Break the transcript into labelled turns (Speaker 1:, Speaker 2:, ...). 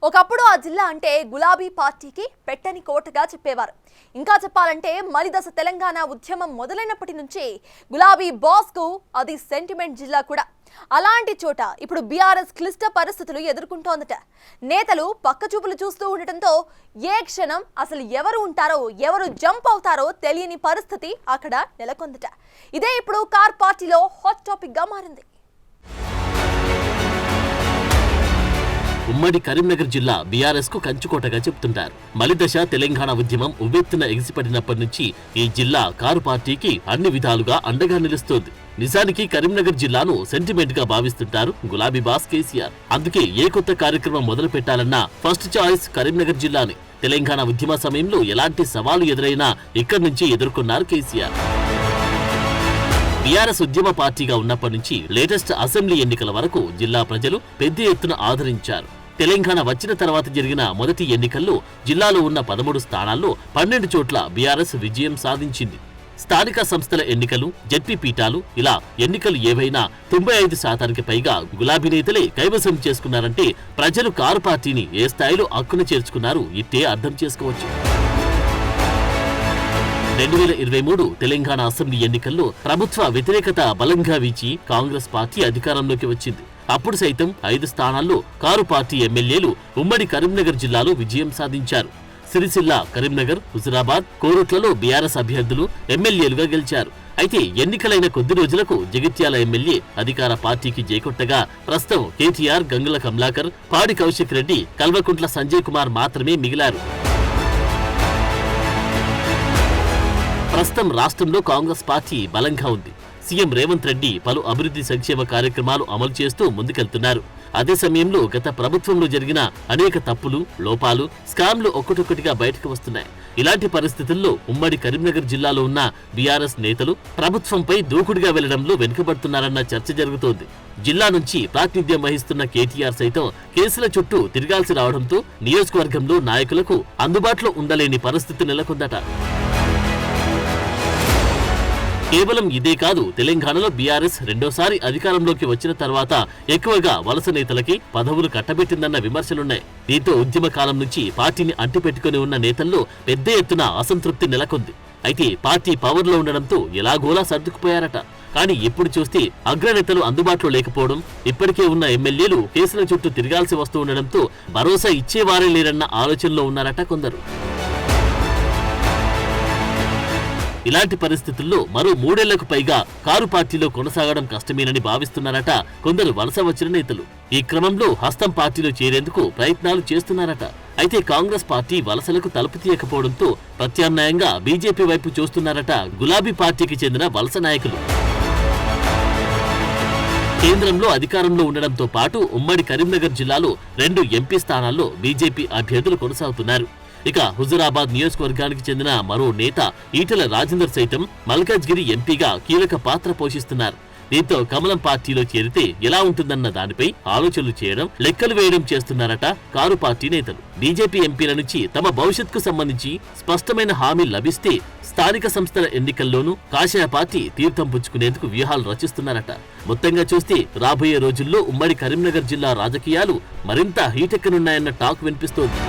Speaker 1: ఒకప్పుడు ఆ జిల్లా అంటే గులాబీ పార్టీకి పెట్టని కోటగా చెప్పేవారు. ఇంకా చెప్పాలంటే మలిదశ తెలంగాణ ఉద్యమం మొదలైనప్పటి నుంచి గులాబీ బాస్ కు అది సెంటిమెంట్ జిల్లా కూడా. అలాంటి చోట ఇప్పుడు బీఆర్ఎస్ క్లిష్ట పరిస్థితులు ఎదుర్కొంటోందట. నేతలు పక్కచూపులు చూస్తూ ఉండటంతో ఏ క్షణం అసలు ఎవరు ఉంటారో ఎవరు జంప్ అవుతారో తెలియని పరిస్థితి అక్కడ నెలకొందట. ఇదే ఇప్పుడు కార్ పార్టీలో హాట్ టాపిక్ గా మారింది.
Speaker 2: ఉమ్మడి కరీంనగర్ జిల్లా బీఆర్ఎస్ కు కంచుకోటగా చెప్తుంటారు. మలిదశ తెలంగాణ ఉద్యమం ఉవ్వెత్తున ఎగిసిపడినప్పటి నుంచి ఈ జిల్లా కారు పార్టీకి అన్ని విధాలుగా అండగా నిలుస్తోంది. నిజానికి కరీంనగర్ జిల్లాను సెంటిమెంట్ గా భావిస్తుంటారు గులాబీ బాస్ కేసీఆర్. అందుకే ఏ కొత్త కార్యక్రమం మొదలు పెట్టాలన్నా ఫస్ట్ చాయిస్ కరీంనగర్ జిల్లాని. తెలంగాణ ఉద్యమ సమయంలో ఎలాంటి సవాలు ఎదురైనా ఇక్కడి నుంచి ఎదుర్కొన్నారు కేసీఆర్. బీఆర్ఎస్ ఉద్యమ పార్టీగా ఉన్నప్పటి నుంచి లేటెస్ట్ అసెంబ్లీ ఎన్నికల వరకు జిల్లా ప్రజలు పెద్ద ఎత్తున ఆదరించారు. తెలంగాణ వచ్చిన తర్వాత జరిగిన మొదటి ఎన్నికల్లో జిల్లాలో ఉన్న 13 స్థానాల్లో 12 చోట్ల బీఆర్ఎస్ విజయం సాధించింది. స్థానిక సంస్థల ఎన్నికలు, జడ్పీ పీఠాలు ఇలా ఎన్నికలు ఏవైనా 95% పైగా గులాబీ నేతలే కైవసం చేసుకున్నారంటే ప్రజలు కారు పార్టీని ఏ స్థాయిలో అక్కున చేర్చుకున్నారు ఇట్టే అర్థం చేసుకోవచ్చు. 2023 తెలంగాణ అసెంబ్లీ ఎన్నికల్లో ప్రభుత్వ వ్యతిరేకత బలంగా వీచి కాంగ్రెస్ పార్టీ అధికారంలోకి వచ్చింది. అప్పుడు సైతం 5 స్థానాల్లో కారు పార్టీ ఎమ్మెల్యేలు ఉమ్మడి కరీంనగర్ జిల్లాలో విజయం సాధించారు. సిరిసిల్ల, కరీంనగర్, హుజురాబాద్, కోరుట్లలో బీఆర్ఎస్ అభ్యర్థులు ఎమ్మెల్యేలుగా గెలిచారు. అయితే ఎన్నికలైన కొద్ది రోజులకు జగిత్యాల ఎమ్మెల్యే అధికార పార్టీకి జైకొట్టగా ప్రస్తుతం కేటీఆర్, గంగుల కమలాకర్, పాడి కౌశిక్ రెడ్డి, కల్వకుంట్ల సంజయ్ కుమార్ మాత్రమే మిగిలారు. ప్రస్తుతం రాష్ట్రంలో కాంగ్రెస్ పార్టీ బలంగా ఉంది. సీఎం రేవంత్ రెడ్డి పలు అభివృద్ధి సంక్షేమ కార్యక్రమాలు అమలు చేస్తూ ముందుకెళ్తున్నారు. అదే సమయంలో గత ప్రభుత్వంలో జరిగిన అనేక తప్పులు, లోపాలు, స్కామ్లు ఒక్కటొక్కటిగా బయటకు వస్తున్నాయి. ఇలాంటి పరిస్థితుల్లో ఉమ్మడి కరీంనగర్ జిల్లాలో ఉన్న బీఆర్ఎస్ నేతలు ప్రభుత్వంపై దూకుడుగా వెళ్లడంలో వెనుకబడుతున్నారన్న చర్చ జరుగుతోంది. జిల్లా నుంచి ప్రాతినిధ్యం వహిస్తున్న కేటీఆర్ సైతం కేసుల చుట్టూ తిరగాల్సి రావడంతో నియోజకవర్గంలో నాయకులకు అందుబాటులో ఉండలేని పరిస్థితి నెలకొందట. కేవలం ఇదే కాదు, తెలంగాణలో బీఆర్ఎస్ రెండోసారి అధికారంలోకి వచ్చిన తర్వాత ఎక్కువగా వలస నేతలకి పదవులు కట్టబెట్టిందన్న విమర్శలున్నాయి. దీంతో ఉద్యమ కాలం నుంచి పార్టీని అంటిపెట్టుకుని ఉన్న నేతల్లో పెద్ద ఎత్తున అసంతృప్తి నెలకొంది. అయితే పార్టీ పవర్లో ఉండడంతో ఎలాగోలా సర్దుకుపోయారట. కానీ ఇప్పుడు చూస్తే అగ్రనేతలు అందుబాటులో లేకపోవడం, ఇప్పటికే ఉన్న ఎమ్మెల్యేలు కేసుల చుట్టూ తిరగాల్సి వస్తూ ఉండడంతో భరోసా ఇచ్చేవారే లేరన్న ఆలోచనలో ఉన్నారట కొందరు. ఇలాంటి పరిస్థితుల్లో మరో 3 ఏళ్లకు పైగా కారు పార్టీలో కొనసాగడం కష్టమేనని భావిస్తున్నారట కొందరు వలస వచ్చిన నేతలు. ఈ క్రమంలో హస్తం పార్టీలో చేరేందుకు ప్రయత్నాలు చేస్తున్నారట. అయితే కాంగ్రెస్ పార్టీ వలసలకు తలుపు తీయకపోవడంతో ప్రత్యామ్నాయంగా బీజేపీ వైపు చూస్తున్నారట గులాబీ పార్టీకి చెందిన వలస నాయకులు. కేంద్రంలో అధికారంలో ఉండడంతో పాటు ఉమ్మడి కరీంనగర్ జిల్లాలో 2 ఎంపీ స్థానాల్లో బీజేపీ అభ్యర్థులు కొనసాగుతున్నారు. ఇక హుజురాబాద్ నియోజకవర్గానికి చెందిన మరో నేత ఈటెల రాజేందర్ సైతం మల్కాజ్గిరి ఎంపీగా కీలక పాత్ర పోషిస్తున్నారు. దీంతో కమలం పార్టీలో చేరితే ఎలా ఉంటుందన్న దానిపై ఆలోచనలు చేయడం, లెక్కలు వేయడం చేస్తున్నారట కారు పార్టీ నేతలు. బీజేపీ ఎంపీల నుంచి తమ భవిష్యత్తుకు సంబంధించి స్పష్టమైన హామీ లభిస్తే స్థానిక సంస్థల ఎన్నికల్లోనూ కాషాయ పార్టీ తీర్థం పుచ్చుకునేందుకు వ్యూహాలు రచిస్తున్నారట. మొత్తంగా చూస్తే రాబోయే రోజుల్లో ఉమ్మడి కరీంనగర్ జిల్లా రాజకీయాలు మరింత హీటెక్కనున్నాయన్న టాక్ వినిపిస్తోంది.